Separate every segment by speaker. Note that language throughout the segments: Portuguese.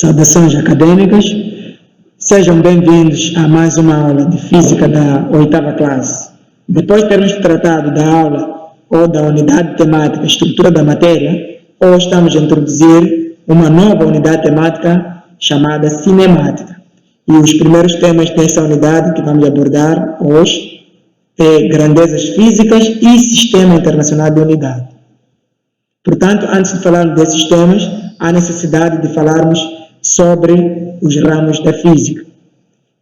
Speaker 1: Saudações acadêmicas, sejam bem-vindos a mais uma aula de Física da 8ª classe. Depois de termos tratado da aula ou da unidade temática Estrutura da Matéria, hoje estamos a introduzir uma nova unidade temática chamada Cinemática. E os primeiros temas dessa unidade que vamos abordar hoje é Grandezas Físicas e Sistema Internacional de Unidade. Portanto, antes de falarmos desses temas, há necessidade de falarmos sobre os ramos da física.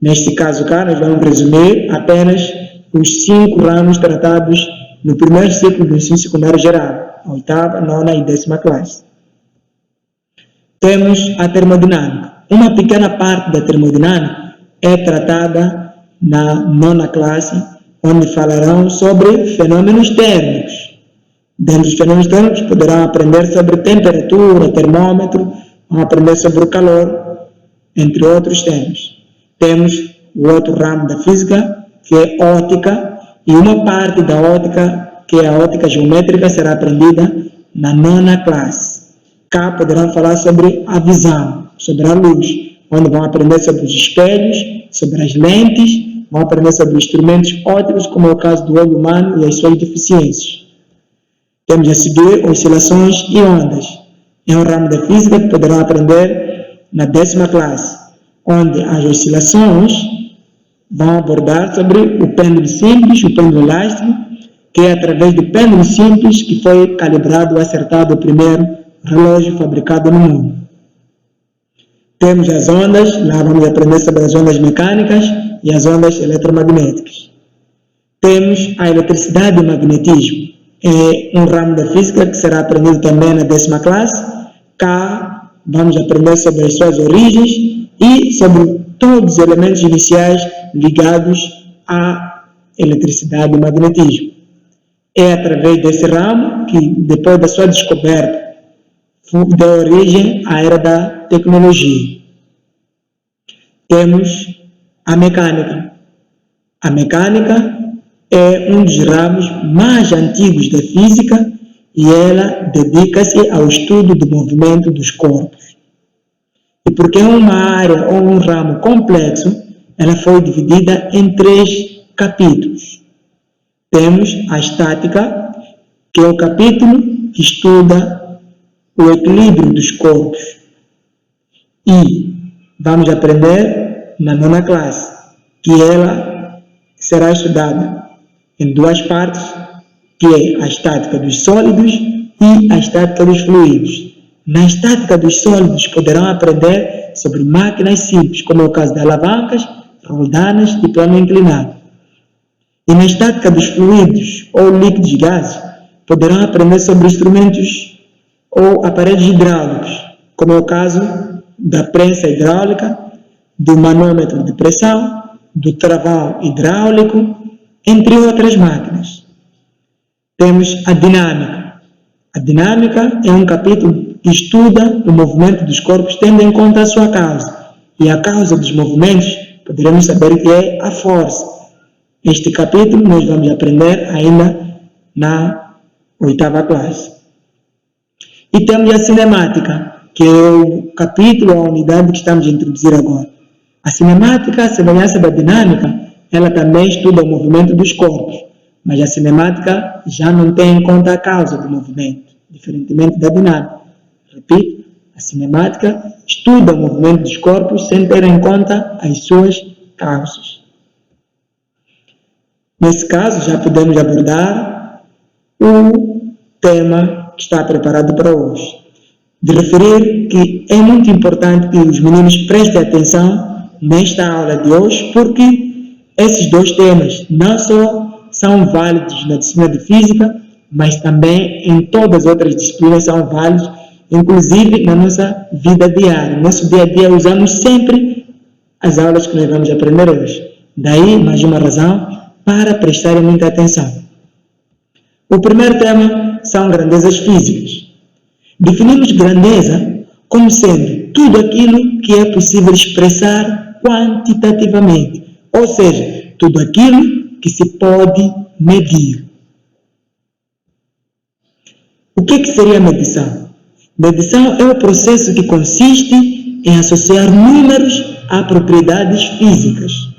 Speaker 1: Neste caso cá, nós vamos resumir apenas os 5 ramos tratados no primeiro ciclo do ensino secundário geral, a 8ª, 9ª e 10ª classe. Temos a termodinâmica. Uma pequena parte da termodinâmica é tratada na 9ª classe, onde falarão sobre fenômenos térmicos. Dentro dos fenômenos térmicos, poderão aprender sobre temperatura, termômetro, vão aprender sobre o calor, entre outros temas. Temos o outro ramo da física, que é óptica, e uma parte da óptica, que é a óptica geométrica, será aprendida na 9ª classe. Cá poderão falar sobre a visão, sobre a luz, onde vão aprender sobre os espelhos, sobre as lentes, vão aprender sobre instrumentos ópticos, como é o caso do olho humano e as suas deficiências. Temos a seguir oscilações e ondas. É um ramo da física que poderão aprender na 10ª classe, onde as oscilações vão abordar sobre o pêndulo simples, o pêndulo elástico, que é através do pêndulo simples que foi calibrado e acertado o primeiro relógio fabricado no mundo. Temos as ondas, lá vamos aprender sobre as ondas mecânicas e as ondas eletromagnéticas. Temos a eletricidade e o magnetismo. É um ramo da física que será aprendido também na 10ª classe. Cá vamos aprender sobre as suas origens e sobre todos os elementos iniciais ligados à eletricidade e magnetismo. É através desse ramo que, depois da sua descoberta, deu origem à era da tecnologia. Temos a mecânica. A mecânica é um dos ramos mais antigos da física e ela dedica-se ao estudo do movimento dos corpos. E porque é uma área ou um ramo complexo, ela foi dividida em 3 capítulos. Temos a estática, que é o capítulo que estuda o equilíbrio dos corpos. E vamos aprender na 9ª classe, que ela será estudada em 2 partes, que é a estática dos sólidos e a estática dos fluidos. Na estática dos sólidos poderão aprender sobre máquinas simples, como é o caso de alavancas, roldanas e plano inclinado. E na estática dos fluidos ou líquidos e gases, poderão aprender sobre instrumentos ou aparelhos hidráulicos, como é o caso da prensa hidráulica, do manômetro de pressão, do travão hidráulico, entre outras máquinas. Temos a dinâmica. A dinâmica é um capítulo que estuda o movimento dos corpos tendo em conta a sua causa. E a causa dos movimentos, poderemos saber que é a força. Este capítulo nós vamos aprender ainda na 8ª classe. E temos a cinemática, que é o capítulo, a unidade que estamos a introduzir agora. A cinemática, a semelhança da dinâmica, ela também estuda o movimento dos corpos, mas a cinemática já não tem em conta a causa do movimento, diferentemente da dinâmica. Repito, a cinemática estuda o movimento dos corpos sem ter em conta as suas causas. Nesse caso, já podemos abordar o tema que está preparado para hoje. De referir que é muito importante que os meninos prestem atenção nesta aula de hoje, porque esses 2 temas não só são válidos na disciplina de física, mas também em todas as outras disciplinas são válidos, inclusive na nossa vida diária. No nosso dia a dia usamos sempre as aulas que nós vamos aprender hoje. Daí, mais uma razão para prestarem muita atenção. O primeiro tema são grandezas físicas. Definimos grandeza como sendo tudo aquilo que é possível expressar quantitativamente, ou seja, tudo aquilo que se pode medir. O que seria medição? Medição é o processo que consiste em associar números a propriedades físicas.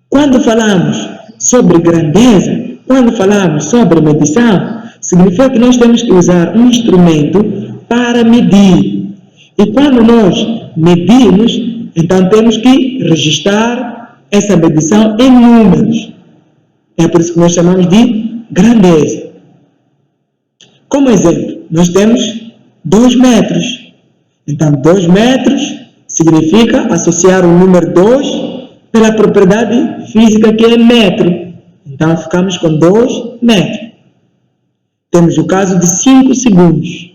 Speaker 1: Quando falamos sobre grandeza, quando falamos sobre medição, significa que nós temos que usar um instrumento para medir. E quando nós medimos, então temos que registrar essa medição em números. É por isso que nós chamamos de grandeza. Como exemplo, nós temos 2 metros. Então, 2 metros significa associar o número 2 pela propriedade física que é metro. Então, ficamos com 2 metros. Temos o caso de 5 segundos.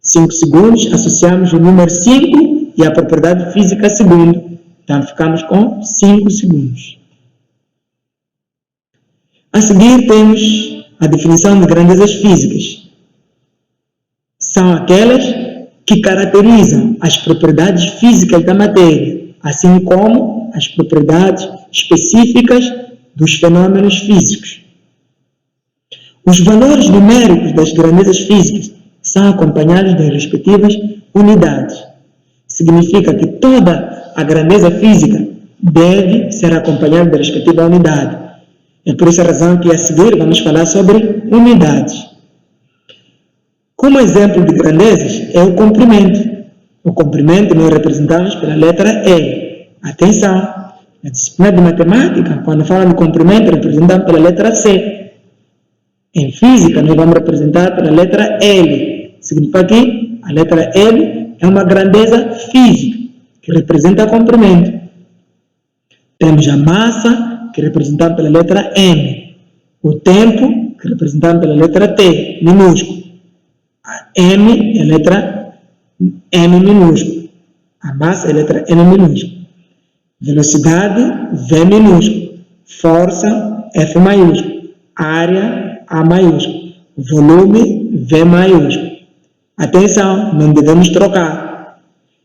Speaker 1: 5 segundos, associamos o número 5 e a propriedade física segundo. Então, ficamos com 5 segundos. A seguir, temos a definição de grandezas físicas. São aquelas que caracterizam as propriedades físicas da matéria, assim como as propriedades específicas dos fenômenos físicos. Os valores numéricos das grandezas físicas são acompanhados das respectivas unidades. Significa que toda a grandeza física deve ser acompanhada da respectiva unidade. É por essa razão que a seguir vamos falar sobre unidades. Como exemplo de grandezas é o comprimento. O comprimento nós representamos pela letra L. Atenção, na disciplina de matemática, quando fala de comprimento, representamos pela letra C. Em física, nós vamos representar pela letra L. Significa que a letra L é uma grandeza física, que representa comprimento. Temos a massa, que representamos pela letra M. O tempo, que representamos pela letra T, minúsculo. A M é a letra M minúsculo. A massa é a letra N minúsculo. Velocidade, V minúsculo. Força, F maiúsculo. Área, A maiúsculo. Volume, V maiúsculo. Atenção, não devemos trocar.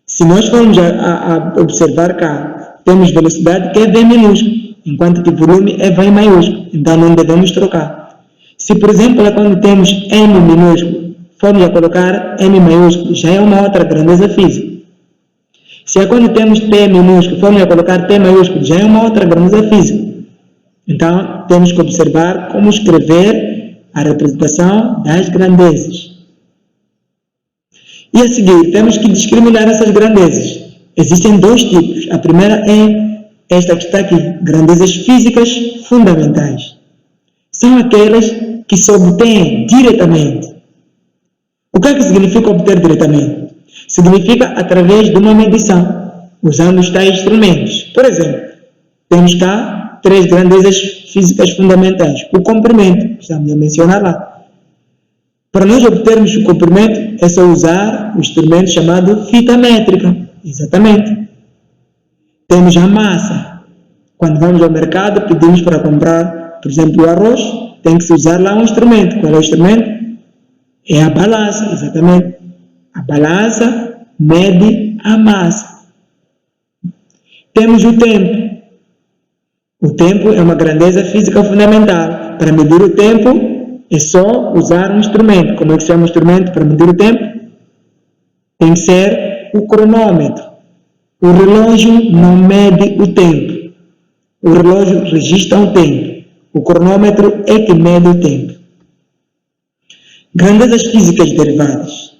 Speaker 1: Se nós formos a observar cá, temos velocidade que é V minúsculo, enquanto que volume é V maiúsculo. Então não devemos trocar. Se, por exemplo, quando temos M minúsculo, formos a colocar M maiúsculo, já é uma outra grandeza física. Se quando temos T minúsculo, formos a colocar T maiúsculo, já é uma outra grandeza física. Então, temos que observar como escrever a representação das grandezas. E a seguir, temos que discriminar essas grandezas. Existem 2 tipos. A primeira é esta que está aqui, grandezas físicas fundamentais. São aquelas que se obtêm diretamente. O que é que significa obter diretamente? Significa através de uma medição, usando os tais instrumentos. Por exemplo, temos cá 3 grandezas físicas fundamentais. O comprimento, que estamos a mencionar lá. Para nós obtermos o comprimento, é só usar o instrumento chamado fita métrica. Exatamente. Temos a massa. Quando vamos ao mercado, pedimos para comprar, por exemplo, o arroz, tem que se usar lá um instrumento. Qual é o instrumento? É a balança, exatamente. A balança mede a massa. Temos o tempo. O tempo é uma grandeza física fundamental. Para medir o tempo, é só usar um instrumento. Como é que se chama o instrumento para medir o tempo? Tem que ser o cronômetro. O relógio não mede o tempo. O relógio registra o tempo. O cronômetro é que mede o tempo. Grandezas físicas derivadas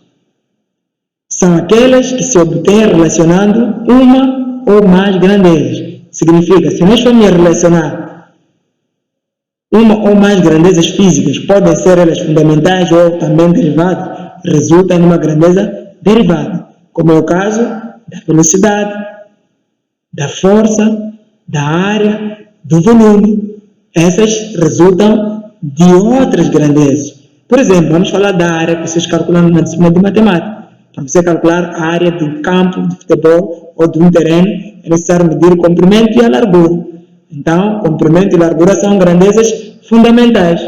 Speaker 1: são aquelas que se obtêm relacionando uma ou mais grandezas. Significa, se nós formos relacionar uma ou mais grandezas físicas, podem ser elas fundamentais ou também derivadas, resulta numa grandeza derivada, como é o caso da velocidade, da força, da área, do volume. Essas resultam de outras grandezas. Por exemplo, vamos falar da área que vocês calculam na disciplina de matemática. Para você calcular a área de um campo de futebol ou de um terreno, é necessário medir o comprimento e a largura. Então, comprimento e largura são grandezas fundamentais.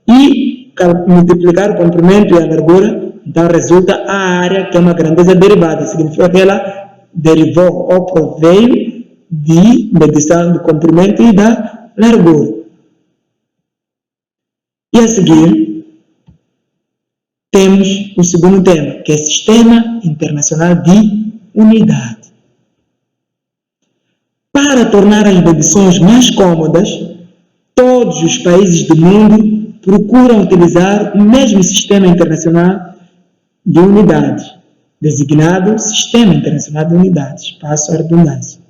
Speaker 1: E multiplicar o comprimento e a largura, então resulta a área, que é uma grandeza derivada. Significa que ela derivou ou proveio de medição do comprimento e da largura. E a seguir, temos o segundo tema, que é Sistema Internacional de unidade. Para tornar as medições mais cômodas, todos os países do mundo procuram utilizar o mesmo Sistema Internacional de Unidades, designado Sistema Internacional de Unidades, passo a redundância.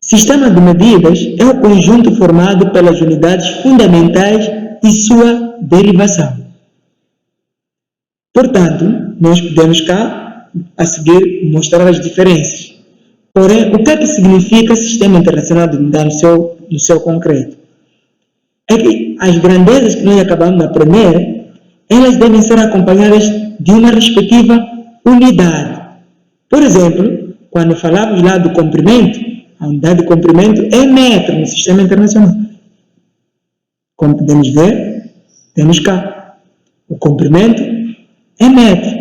Speaker 1: Sistema de medidas é o conjunto formado pelas unidades fundamentais e sua derivação. Portanto, nós podemos cá, a seguir, mostrar as diferenças. Porém, o que é que significa Sistema Internacional de Unidades no seu concreto? É que as grandezas que nós acabamos de aprender, elas devem ser acompanhadas de uma respectiva unidade. Por exemplo, quando falamos lá do comprimento, a unidade de comprimento é metro no Sistema Internacional. Como podemos ver, temos cá. O comprimento é metro.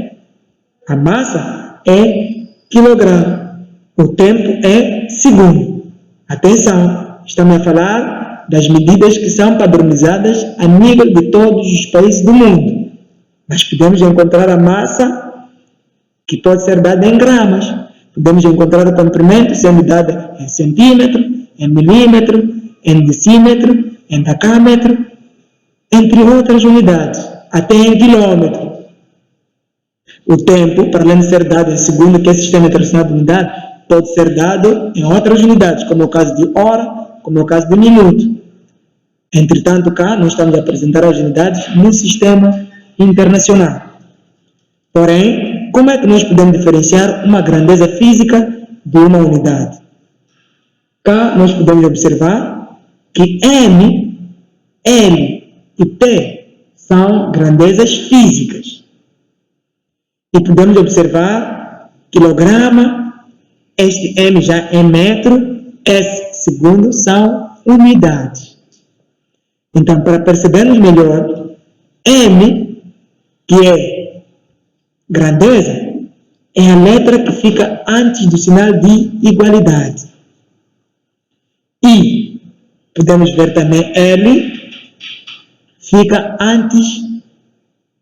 Speaker 1: A massa é quilograma. O tempo é segundo. Atenção, estamos a falar das medidas que são padronizadas a nível de todos os países do mundo. Mas podemos encontrar a massa que pode ser dada em gramas. Podemos encontrar o comprimento sendo dado em centímetro, em milímetro, em decímetro, em decâmetro, entre outras unidades, até em quilômetro. O tempo, para além de ser dado em segundo, que é Sistema Internacional de Unidade, pode ser dado em outras unidades, como é o caso de hora, como é o caso de minuto. Entretanto, cá nós estamos a apresentar as unidades no Sistema Internacional. Porém, como é que nós podemos diferenciar uma grandeza física de uma unidade? Cá nós podemos observar que M, L e P são grandezas físicas. E podemos observar quilograma, este M já é metro, S segundo são unidades. Então, para percebermos melhor, M, que é grandeza, é a letra que fica antes do sinal de igualdade. E podemos ver também L, fica antes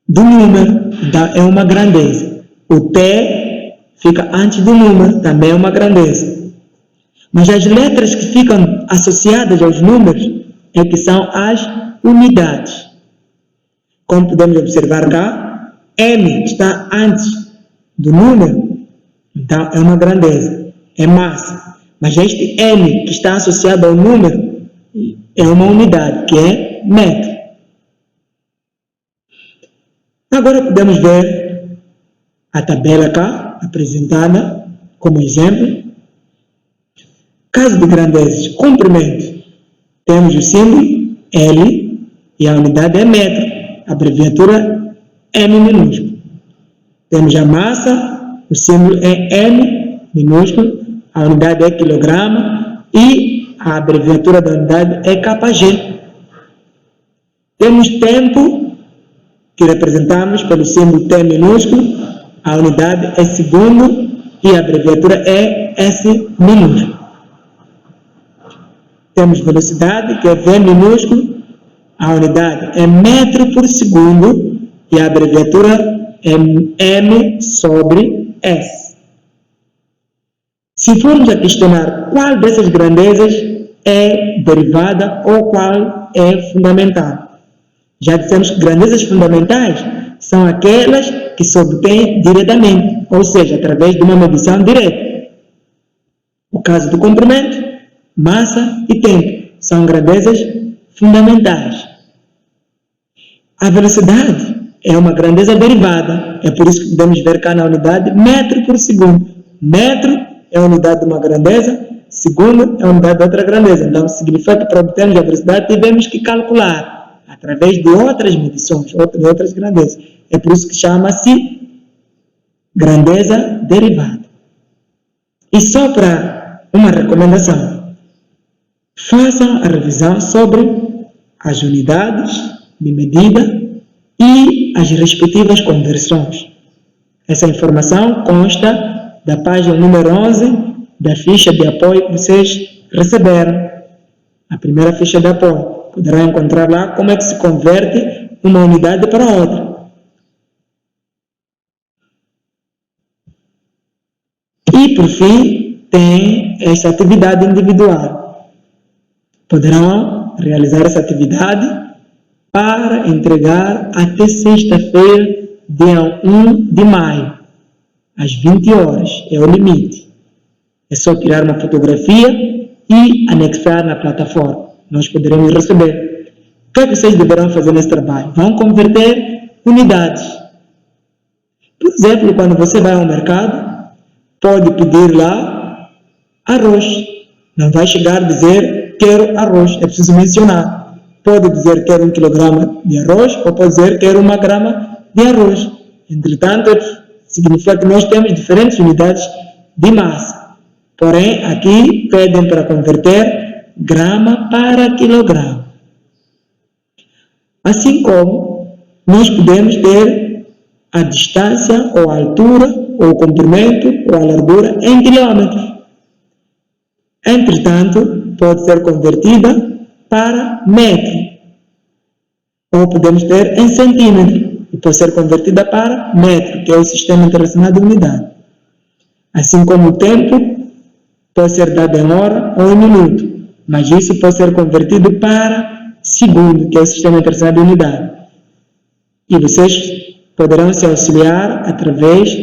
Speaker 1: do número, então é uma grandeza. O T fica antes do número, também é uma grandeza. Mas as letras que ficam associadas aos números é que são as unidades. Como podemos observar cá, M está antes do número, então é uma grandeza, é massa. Mas este M que está associado ao número é uma unidade, que é metro. Agora podemos ver a tabela cá, apresentada como exemplo. Caso de grandezas, comprimento, temos o símbolo L e a unidade é metro, a abreviatura M minúsculo. Temos a massa, o símbolo é M minúsculo, a unidade é quilograma e a abreviatura da unidade é kg. Temos tempo, que representamos pelo símbolo T minúsculo, a unidade é segundo e a abreviatura é S minúsculo. Temos velocidade, que é V minúsculo, a unidade é metro por segundo e a abreviatura é M sobre S. Se formos a questionar qual dessas grandezas é derivada ou qual é fundamental, já dissemos que grandezas fundamentais são aquelas que se obtêm diretamente, ou seja, através de uma medição direta. O caso do comprimento, massa e tempo são grandezas fundamentais. A velocidade é uma grandeza derivada, é por isso que podemos ver cá na unidade metro por segundo. Metro é a unidade de uma grandeza, segundo é a unidade de outra grandeza. Então, significa que para obtermos a velocidade tivemos que calcular através de outras medições, de outras grandezas. É por isso que chama-se grandeza derivada. E só para uma recomendação, façam a revisão sobre as unidades de medida e as respectivas conversões. Essa informação consta da página número 11 da ficha de apoio que vocês receberam. A primeira ficha de apoio. Poderão encontrar lá como é que se converte uma unidade para outra. E, por fim, tem esta atividade individual. Poderão realizar essa atividade para entregar até sexta-feira, dia 1 de maio, às 20 horas, é o limite. É só tirar uma fotografia e anexar na plataforma. Nós poderemos receber. O que é que vocês deverão fazer nesse trabalho? Vão converter unidades. Por exemplo, quando você vai ao mercado, pode pedir lá arroz. Não vai chegar a dizer quero arroz, é preciso mencionar. Pode dizer quero 1 kg de arroz ou pode dizer quero 1 grama de arroz. Entretanto, significa que nós temos diferentes unidades de massa. Porém, aqui pedem para converter grama para quilograma. Assim como nós podemos ter a distância ou a altura ou o comprimento ou a largura em quilômetros. Entretanto, pode ser convertida para metro. Ou podemos ter em centímetro. E pode ser convertida para metro, que é o Sistema Internacional de Unidade. Assim como o tempo pode ser dado em hora ou em minuto. Mas isso pode ser convertido para segundo, que é o Sistema Internacional de Unidade. E vocês poderão se auxiliar através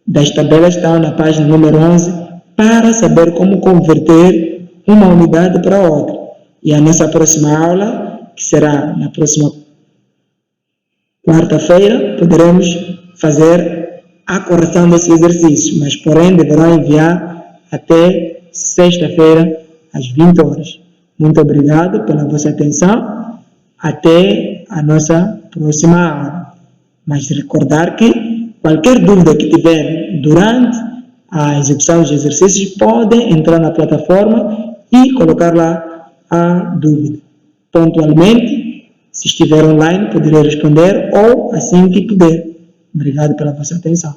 Speaker 1: das tabelas que estão na página número 11 para saber como converter uma unidade para outra. E a nossa próxima aula, que será na próxima quarta-feira, poderemos fazer a correção desse exercício, mas porém deverão enviar até sexta-feira às 20 horas. Muito obrigado pela vossa atenção. Até a nossa próxima aula. Mas recordar que qualquer dúvida que tiver durante a execução dos exercícios, podem entrar na plataforma e colocar lá a dúvida. Pontualmente, se estiver online, poderei responder ou assim que puder. Obrigado pela vossa atenção.